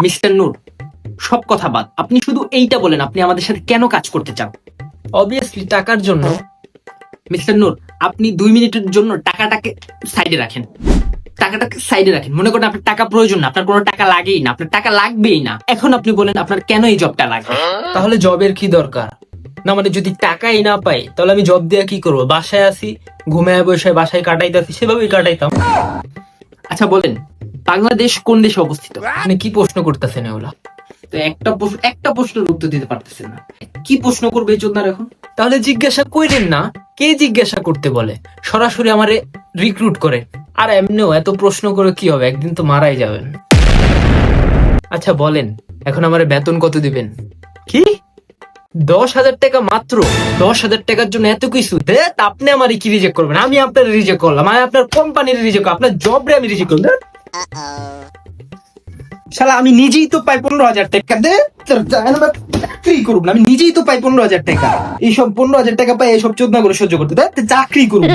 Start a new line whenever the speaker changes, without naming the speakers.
Mister নূর, সব কথা বাদ, আপনি শুধু এইটা বলেন আপনি আমাদের সাথে কেন কাজ করতে চান।
অবভিয়াসলি টাকার জন্য।
মিস্টার নূর, আপনি 2 মিনিটের জন্য টাকাটাকে সাইডে রাখেন। টাকাটাকে সাইডে রাখেন, মনে করেন আপনার টাকা প্রয়োজন না, আপনার কোনো টাকা লাগেই না, আপনার টাকা লাগবেই না। এখন আপনি বলেন আপনার কেন এই জবটা লাগবে।
তাহলে জবের কি দরকার? না মানে যদি টাকাই না পাই তাহলে আমি জব দিয়ে কি করবো? বাসায় আসি, ঘুমায় বসে বাসায় কাটাইতেছি, সেভাবেই কাটাইতাম।
আচ্ছা বলেন, বাংলাদেশ কোন দেশে অবস্থিত?
আপনি কি প্রশ্ন করতেছেন এগুলা?
তো একটা প্রশ্নের উত্তর দিতে পারতেছেন না, কি প্রশ্ন করবে এই চোদনার এখন?
তাহলে জিজ্ঞাসা করেন না, কে জিজ্ঞাসা করতে বলে? সরাসরি আমারে রিক্রুট করে। আর এমনিও এত প্রশ্ন করে কি হবে, একদিন তো মারাই যাবেন। আচ্ছা বলেন, এখন আমারে বেতন কত দিবেন?
কি?
10,000 টাকা মাত্র? 10,000 টাকার জন্য এত কিছু? আপনি আমার কি রিজেক্ট করবেন? আমি আপনার রিজেক্ট করলাম, আমি আপনার কোম্পানির রিজেক্ট করলাম, আপনার জব রে আমি রিজেক্ট করলাম।
শালা আমি নিজেই তো পাই 15,000 টাকা। দে তোর চাকরি করুন না, আমি নিজেই তো পাই 15,000 টাকা। এইসব 15,000 টাকা পাই এইসব চোদনা করে সহ্য করতে, চাকরি করুন।